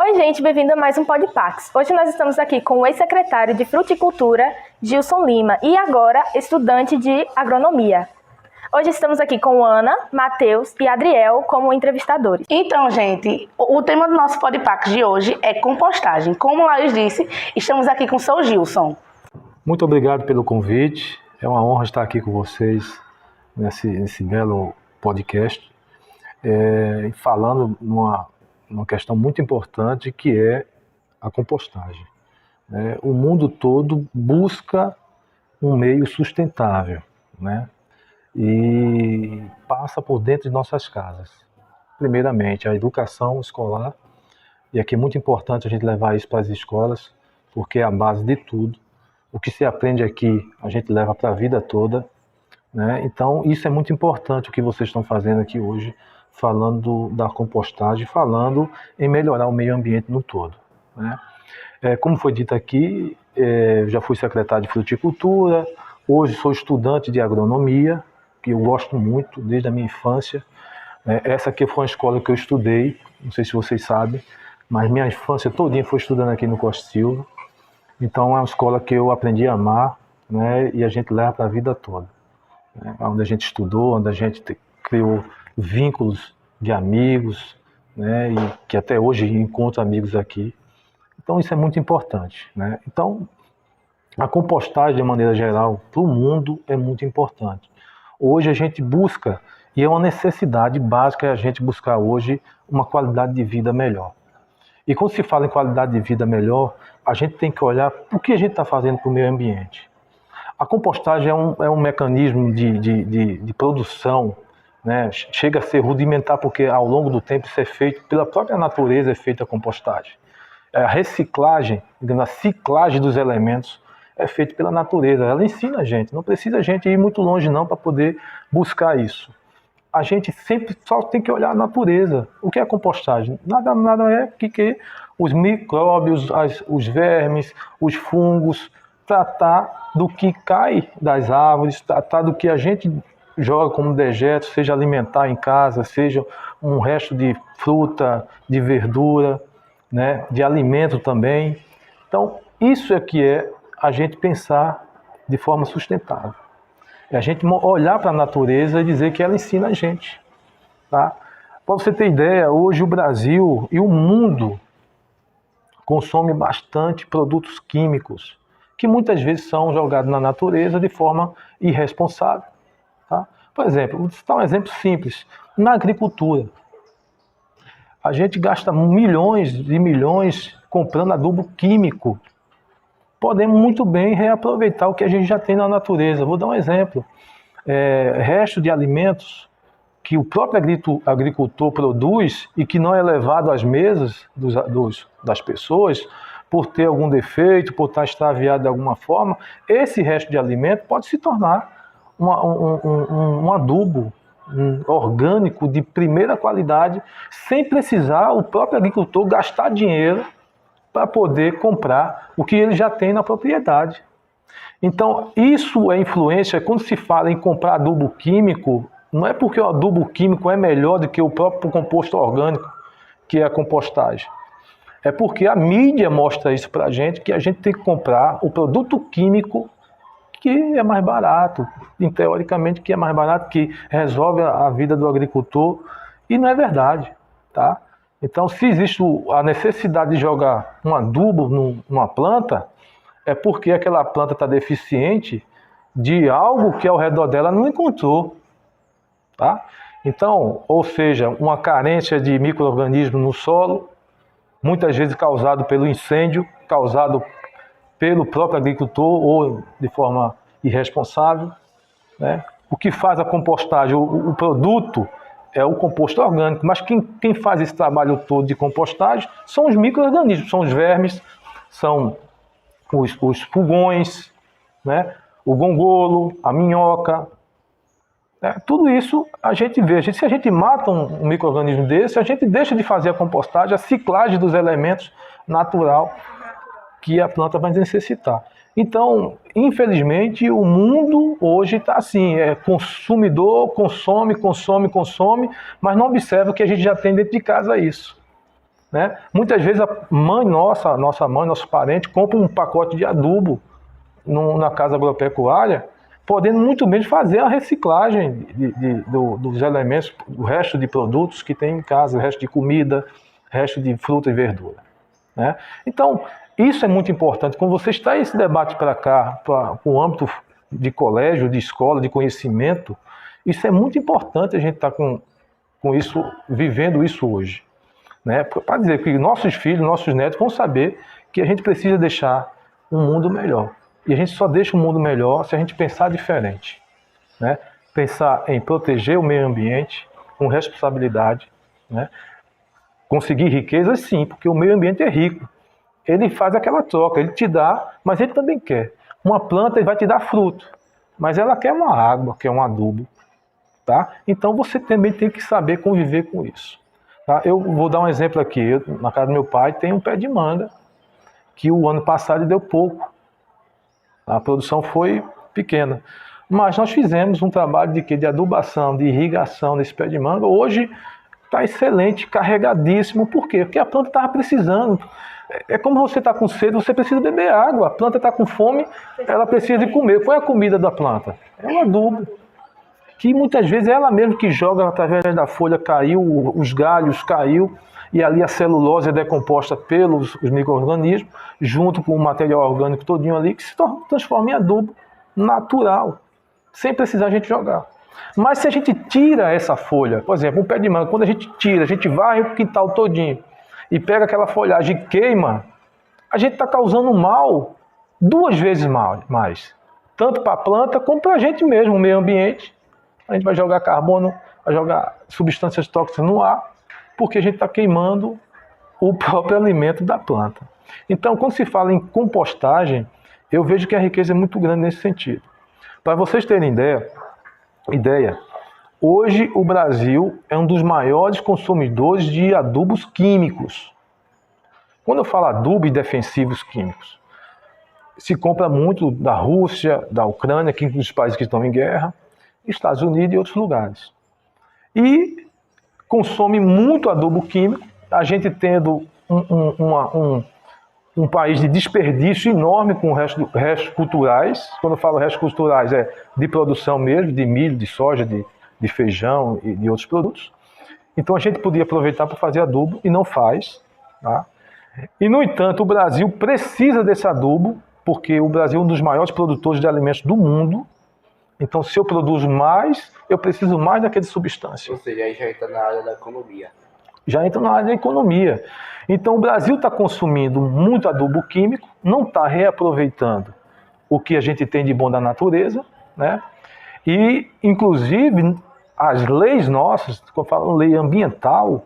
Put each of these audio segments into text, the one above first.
Oi, gente, bem-vindo a mais um Podpax. Hoje nós estamos aqui com o ex-secretário de Fruticultura, Gilson Lima, e agora estudante de agronomia. Hoje estamos aqui com Ana, Matheus e Adriel como entrevistadores. Então, gente, o tema do nosso Podpax de hoje é compostagem. Como o Laís disse, estamos aqui com o seu Gilson. Muito obrigado pelo convite. É uma honra estar aqui com vocês nesse belo podcast, falando numa questão muito importante que é a compostagem. O mundo todo busca um meio sustentável, né? E passa por dentro de nossas casas. Primeiramente, a educação escolar, e aqui é muito importante a gente levar isso para as escolas, porque é a base de tudo. O que se aprende aqui, a gente leva para a vida toda, né? Então, isso é muito importante o que vocês estão fazendo aqui hoje, falando da compostagem, falando em melhorar o meio ambiente no todo, né? Como foi dito aqui, já fui secretário de Fruticultura, hoje sou estudante de agronomia, que eu gosto muito desde a minha infância. Essa aqui foi uma escola que eu estudei, não sei se vocês sabem, mas minha infância todinha foi estudando aqui no Costa Silva. Então é uma escola que eu aprendi a amar, né, e a gente leva para a vida toda. Onde a gente estudou, onde a gente criou vínculos de amigos, né, e que até hoje encontro amigos aqui. Então isso é muito importante, né? Então a compostagem de maneira geral para o mundo é muito importante. Hoje a gente busca, e é uma necessidade básica a gente buscar hoje uma qualidade de vida melhor. E quando se fala em qualidade de vida melhor, a gente tem que olhar o que a gente está fazendo para o meio ambiente. A compostagem é um mecanismo de produção, né? Chega a ser rudimentar porque ao longo do tempo isso é feito pela própria natureza, é feita a compostagem. A reciclagem, a ciclagem dos elementos é feita pela natureza. Ela ensina a gente, não precisa a gente ir muito longe não para poder buscar isso. A gente sempre só tem que olhar a natureza. O que é a compostagem? Nada é que os micróbios, os vermes, os fungos, tratar do que cai das árvores, tratar do que a gente joga como dejeto, seja alimentar em casa, seja um resto de fruta, de verdura, né, de alimento também. Então, isso é que é a gente pensar de forma sustentável. É a gente olhar para a natureza e dizer que ela ensina a gente. Tá? Para você ter ideia, hoje o Brasil e o mundo consomem bastante produtos químicos, que muitas vezes são jogados na natureza de forma irresponsável. Tá? Por exemplo, vou citar um exemplo simples. Na agricultura, a gente gasta milhões e milhões comprando adubo químico. Podemos muito bem reaproveitar o que a gente já tem na natureza. Vou dar um exemplo. Resto de alimentos que o próprio agricultor produz e que não é levado às mesas das pessoas por ter algum defeito, por estar extraviado de alguma forma, esse resto de alimento pode se tornar um adubo orgânico de primeira qualidade, sem precisar o próprio agricultor gastar dinheiro para poder comprar o que ele já tem na propriedade. Então, isso é influência. Quando se fala em comprar adubo químico, não é porque o adubo químico é melhor do que o próprio composto orgânico, que é a compostagem. É porque a mídia mostra isso para a gente, que a gente tem que comprar o produto químico que é mais barato, e teoricamente que é mais barato, que resolve a vida do agricultor, e não é verdade, tá? Então, se existe a necessidade de jogar um adubo numa planta, é porque aquela planta está deficiente de algo que ao redor dela não encontrou. Tá? Então, ou seja, uma carência de micro-organismos no solo, muitas vezes causado pelo incêndio, causado pelo próprio agricultor ou de forma irresponsável, né? O que faz a compostagem, o produto é o composto orgânico, mas quem faz esse trabalho todo de compostagem são os micro-organismos, são os vermes, são os pulgões, né? O gongolo, a minhoca, né? Tudo isso a gente vê. Se a gente mata um micro-organismo desse, a gente deixa de fazer a compostagem, a ciclagem dos elementos natural que a planta vai necessitar. Então, infelizmente, o mundo hoje está assim, consumidor, consome, mas não observa que a gente já tem dentro de casa isso. né? Muitas vezes a mãe nossa mãe, nosso parente, compra um pacote de adubo na casa agropecuária, podendo muito bem fazer a reciclagem dos elementos, o resto de produtos que tem em casa, o resto de comida, o resto de fruta e verdura, né? Então, isso é muito importante. Quando você está esse debate para cá, para o âmbito de colégio, de escola, de conhecimento, isso é muito importante a gente estar com isso, vivendo isso hoje, né? Para dizer que nossos filhos, nossos netos vão saber que a gente precisa deixar um mundo melhor. E a gente só deixa um mundo melhor se a gente pensar diferente, né? Pensar em proteger o meio ambiente com responsabilidade, né? Conseguir riquezas, sim, porque o meio ambiente é rico. Ele faz aquela troca, ele te dá, mas ele também quer. Uma planta ele vai te dar fruto, mas ela quer uma água, quer um adubo, tá? Então você também tem que saber conviver com isso, tá? Eu vou dar um exemplo aqui. Na casa do meu pai tem um pé de manga que o ano passado deu pouco. A produção foi pequena. Mas nós fizemos um trabalho de adubação, de irrigação desse pé de manga. Hoje está excelente, carregadíssimo. Por quê? Porque a planta estava precisando. É como você está com sede, você precisa beber água. A planta está com fome, ela precisa de comer. Qual é a comida da planta? É um adubo. Que muitas vezes é ela mesma que joga através da folha, caiu, os galhos caiu, e ali a celulose é decomposta pelos micro-organismos, junto com o material orgânico todinho ali, que se transforma em adubo natural, sem precisar a gente jogar. Mas se a gente tira essa folha, por exemplo, um pé de manga, quando a gente tira, a gente varre o quintal todinho e pega aquela folhagem e queima, a gente está causando mal 2 vezes mais. Tanto para a planta como para a gente mesmo, o meio ambiente. A gente vai jogar carbono, vai jogar substâncias tóxicas no ar, porque a gente está queimando o próprio alimento da planta. Então, quando se fala em compostagem, eu vejo que a riqueza é muito grande nesse sentido. Para vocês terem ideia, hoje o Brasil é um dos maiores consumidores de adubos químicos. Quando eu falo adubo e defensivos químicos, se compra muito da Rússia, da Ucrânia, que dos países que estão em guerra, Estados Unidos e outros lugares. E consome muito adubo químico, a gente tendo um país de desperdício enorme com restos culturais. Quando eu falo restos culturais, é de produção mesmo, de milho, de soja, de feijão e de outros produtos. Então a gente podia aproveitar para fazer adubo e não faz, tá? E, no entanto, o Brasil precisa desse adubo, porque o Brasil é um dos maiores produtores de alimentos do mundo. Então, se eu produzo mais, eu preciso mais daquela substância. Ou seja, aí já entra na área da economia. Já entra na área da economia. Então, o Brasil está consumindo muito adubo químico, não está reaproveitando o que a gente tem de bom da natureza, né? E, inclusive, as leis nossas, quando eu falo lei ambiental,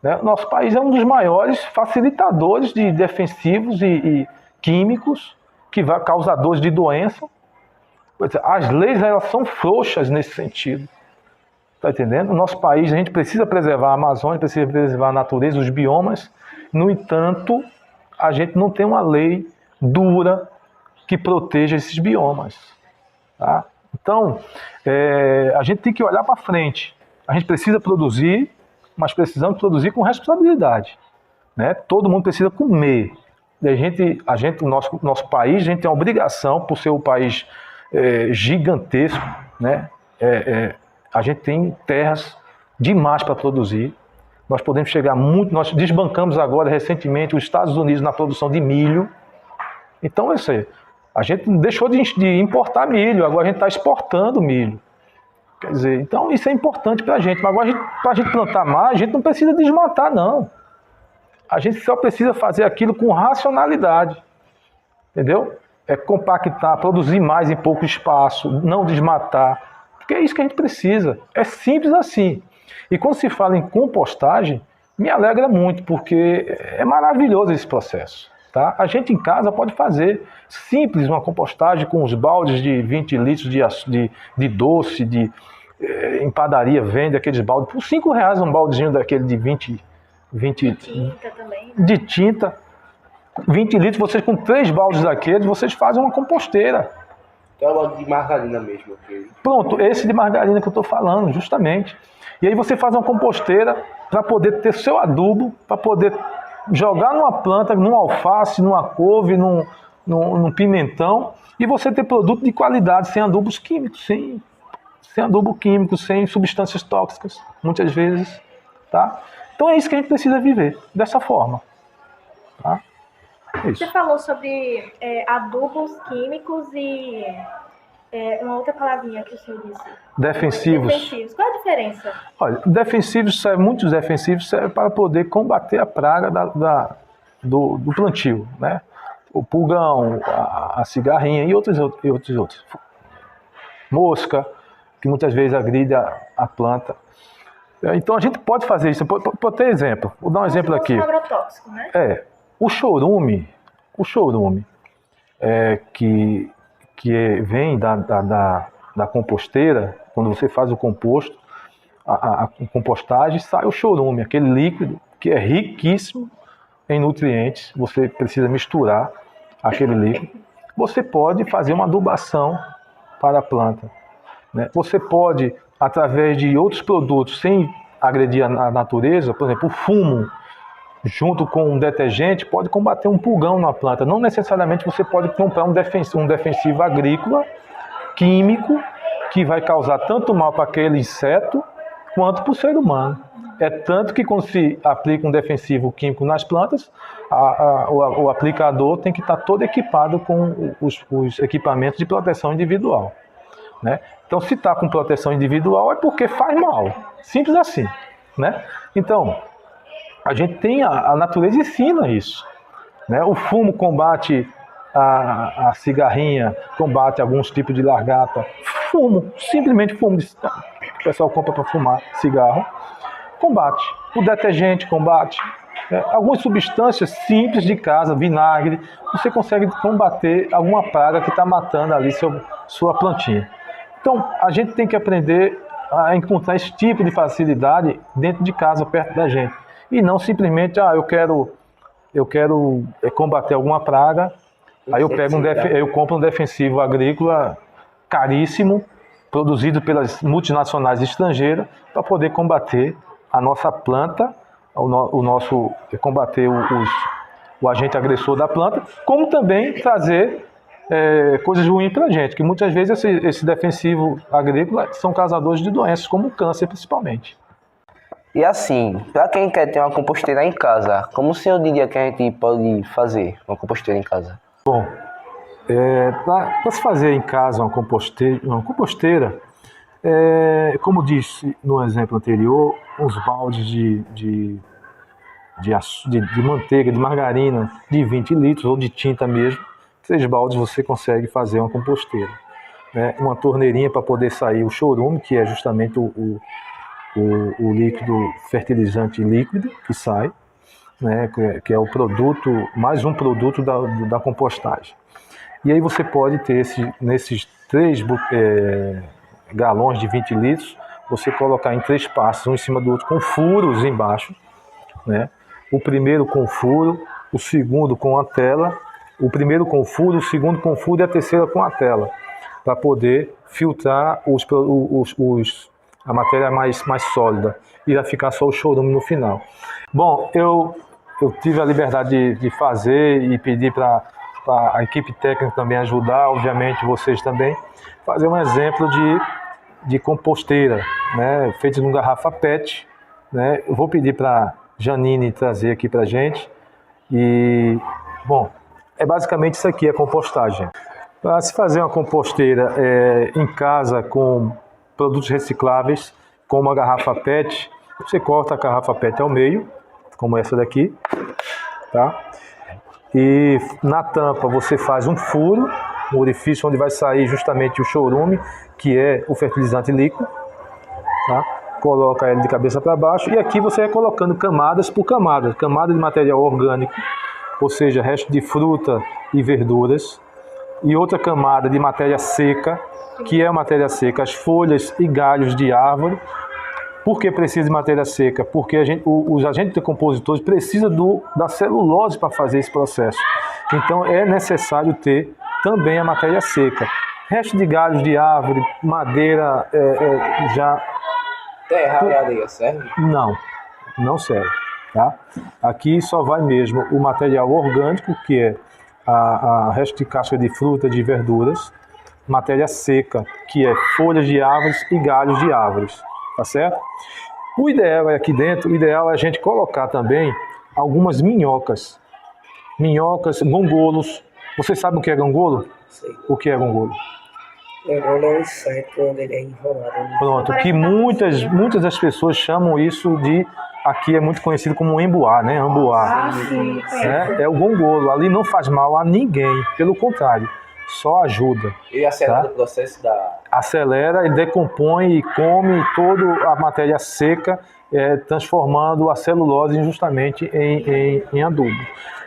né? Nosso país é um dos maiores facilitadores de defensivos e químicos, causadores de doença. As leis, elas são frouxas nesse sentido. Está entendendo? No nosso país, a gente precisa preservar a Amazônia, precisa preservar a natureza, os biomas. No entanto, a gente não tem uma lei dura que proteja esses biomas. Tá? Então, a gente tem que olhar para frente. A gente precisa produzir, mas precisamos produzir com responsabilidade, né? Todo mundo precisa comer. O nosso país, a gente tem a obrigação, por ser um país gigantesco, né? A gente tem terras demais para produzir. Nós podemos chegar muito. Nós desbancamos agora recentemente os Estados Unidos na produção de milho. Então, a gente deixou de importar milho, agora a gente está exportando milho. Quer dizer, então isso é importante para a gente. Mas agora, para a gente plantar mais, a gente não precisa desmatar, não. A gente só precisa fazer aquilo com racionalidade. Entendeu? Compactar, produzir mais em pouco espaço, não desmatar. Porque é isso que a gente precisa. É simples assim. E quando se fala em compostagem, me alegra muito, porque é maravilhoso esse processo. Tá? A gente em casa pode fazer simples uma compostagem com os baldes de 20 litros de doce, em padaria vende aqueles baldes por R$5 um baldezinho daquele de 20 Tinta também, né? de tinta. 20 litros, vocês com 3 baldes daqueles, vocês fazem uma composteira. Então é o balde de margarina mesmo. Okay? Pronto, esse de margarina que eu estou falando, justamente. E aí você faz uma composteira para poder ter seu adubo, para poder jogar numa planta, num alface, numa couve, num pimentão, e você ter produto de qualidade, sem adubos químicos, sem adubo químico, sem substâncias tóxicas, muitas vezes. Tá? Então é isso que a gente precisa viver, dessa forma. Tá? É isso. Você falou sobre adubos químicos e uma outra palavrinha que o senhor disse. Defensivos. Defensivos. Qual a diferença? Olha, muitos defensivos servem para poder combater a praga do plantio, né? O pulgão, a cigarrinha e outros. Mosca, que muitas vezes agride a planta. Então a gente pode fazer isso. Por ter exemplo, vou dar um exemplo aqui. Um agrotóxico, né? O chorume que vem da composteira, quando você faz o composto, a compostagem, sai o chorume, aquele líquido que é riquíssimo em nutrientes. Você precisa misturar aquele líquido. Você pode fazer uma adubação para a planta, né? Você pode, através de outros produtos, sem agredir a natureza, por exemplo, o fumo, junto com um detergente, pode combater um pulgão na planta. Não necessariamente você pode comprar um defensivo agrícola, químico, que vai causar tanto mal para aquele inseto, quanto para o ser humano. É tanto que quando se aplica um defensivo químico nas plantas, o aplicador tem que estar todo equipado com os equipamentos de proteção individual, né? Então, se está com proteção individual, é porque faz mal. Simples assim, né? Então, a gente tem, a natureza ensina isso, né? O fumo combate a cigarrinha, combate alguns tipos de largata. Simplesmente fumo. O pessoal compra para fumar cigarro. Combate. O detergente combate. Algumas substâncias simples de casa, vinagre, você consegue combater alguma praga que está matando ali sua plantinha. Então, a gente tem que aprender a encontrar esse tipo de facilidade dentro de casa, perto da gente. E não simplesmente, eu quero combater alguma praga, aí eu compro um defensivo agrícola caríssimo, produzido pelas multinacionais estrangeiras, para poder combater a nossa planta, combater o agente agressor da planta, como também trazer coisas ruins para a gente, que muitas vezes esse defensivo agrícola são causadores de doenças, como o câncer principalmente. E assim, para quem quer ter uma composteira em casa, como o senhor diria que a gente pode fazer uma composteira em casa? Bom, para se fazer em casa uma composteira, como disse no exemplo anterior, uns baldes de manteiga, de margarina de 20 litros ou de tinta mesmo, 3 baldes você consegue fazer uma composteira, né? Uma torneirinha para poder sair o chorume, que é justamente o líquido fertilizante líquido que sai, né? Que é o produto, mais um produto da compostagem. E aí você pode ter nesses 3 galões de 20 litros, você colocar em 3 passos, um em cima do outro, com furos embaixo, né? O primeiro com furo, o segundo com a tela, o primeiro com furo, o segundo com furo e a terceira com a tela, para poder filtrar a matéria mais sólida, e vai ficar só o chorume no final. Bom, eu tive a liberdade de fazer e pedir para a equipe técnica também ajudar, obviamente vocês também, fazer um exemplo de composteira, né, feito numa garrafa PET, né? Eu vou pedir para Janine trazer aqui para a gente. E, bom, é basicamente isso aqui, a compostagem. Para se fazer uma composteira em casa com produtos recicláveis, com uma garrafa PET, você corta a garrafa PET ao meio, como essa daqui, tá? E na tampa você faz um furo, um orifício onde vai sair justamente o chorume, que é o fertilizante líquido, tá? Coloca ele de cabeça para baixo e aqui você vai colocando camadas por camadas, camada de material orgânico, ou seja, resto de fruta e verduras, e outra camada de matéria seca, que é a matéria seca, as folhas e galhos de árvore. Por que precisa de matéria seca? Porque os agentes decompositores precisam da celulose para fazer esse processo. Então é necessário ter também a matéria seca. Resto de galhos de árvore, madeira, Terra e areia serve? Não serve. tá? Aqui só vai mesmo o material orgânico, que é a resto de casca de frutas, de verduras, matéria seca, que é folhas de árvores e galhos de árvores, tá certo? O ideal é aqui dentro, o ideal é a gente colocar também algumas minhocas, gongolos. Você sabe o que é gongolo? Sei. O que é gongolo? Gongolo é um inseto onde ele é enrolado. Pronto, que muitas das pessoas chamam isso de, aqui é muito conhecido como embuá, né? Ambuá. sim. É o gongolo, ali não faz mal a ninguém, pelo contrário, só ajuda. E acelera Tá? o processo da... Acelera e decompõe e come toda a matéria seca, transformando a celulose justamente em adubo,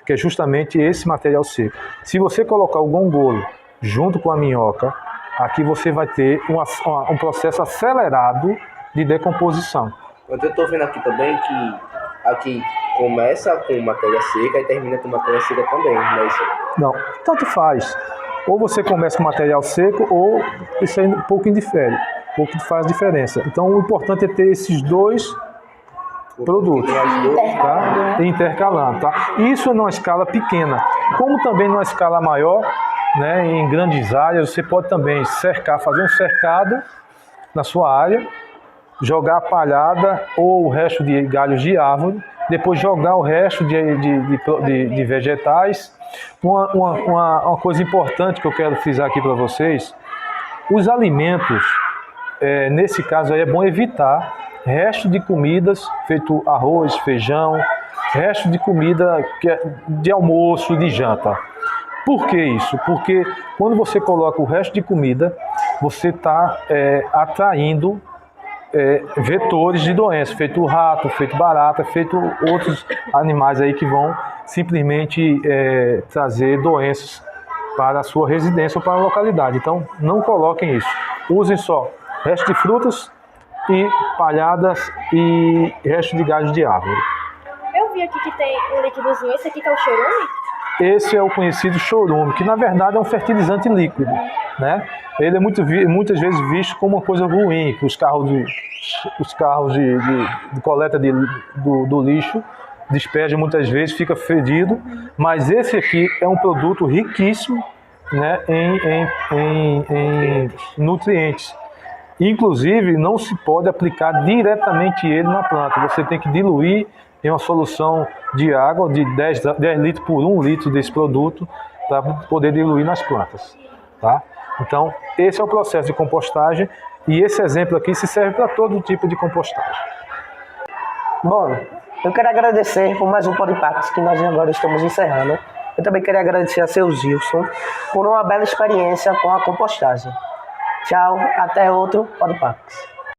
que é justamente esse material seco. Se você colocar o gongolo junto com a minhoca, aqui você vai ter um processo acelerado de decomposição. Mas eu tô vendo aqui também que aqui começa com matéria seca e termina com matéria seca também, não é isso? Não, tanto faz. Ou você começa com material seco, ou isso aí pouco indifere, pouco faz diferença. Então o importante é ter esses dois produtos, tá? Intercalando, tá? Isso numa escala pequena. Como também numa escala maior, né, em grandes áreas, você pode também cercar, fazer um cercado na sua área, jogar a palhada ou o resto de galhos de árvore, depois jogar o resto de vegetais. Uma coisa importante que eu quero frisar aqui para vocês, os alimentos, nesse caso aí é bom evitar resto de comidas, feito arroz, feijão, resto de comida de almoço, de janta. Por que isso? Porque quando você coloca o resto de comida, você está atraindo vetores de doença, feito rato, feito barata, feito outros animais aí que vão simplesmente trazer doenças para a sua residência ou para a localidade. Então, não coloquem isso. Usem só resto de frutas e palhadas e resto de galhos de árvore. Eu vi aqui que tem um líquidozinho, esse aqui que é o chorume? Esse é o conhecido chorume, que na verdade é um fertilizante líquido, né? Ele é muitas vezes visto como uma coisa ruim, que os carros de coleta do lixo despejam muitas vezes, fica fedido, mas esse aqui é um produto riquíssimo, né, em nutrientes. Inclusive, não se pode aplicar diretamente ele na planta, você tem que diluir em uma solução de água de 10 litros por 1 litro desse produto para poder diluir nas plantas, tá? Então, esse é o processo de compostagem e esse exemplo aqui se serve para todo tipo de compostagem. Bom, eu quero agradecer por mais um Podpax que nós agora estamos encerrando. Eu também quero agradecer a seu Gilson por uma bela experiência com a compostagem. Tchau, até outro Podpax.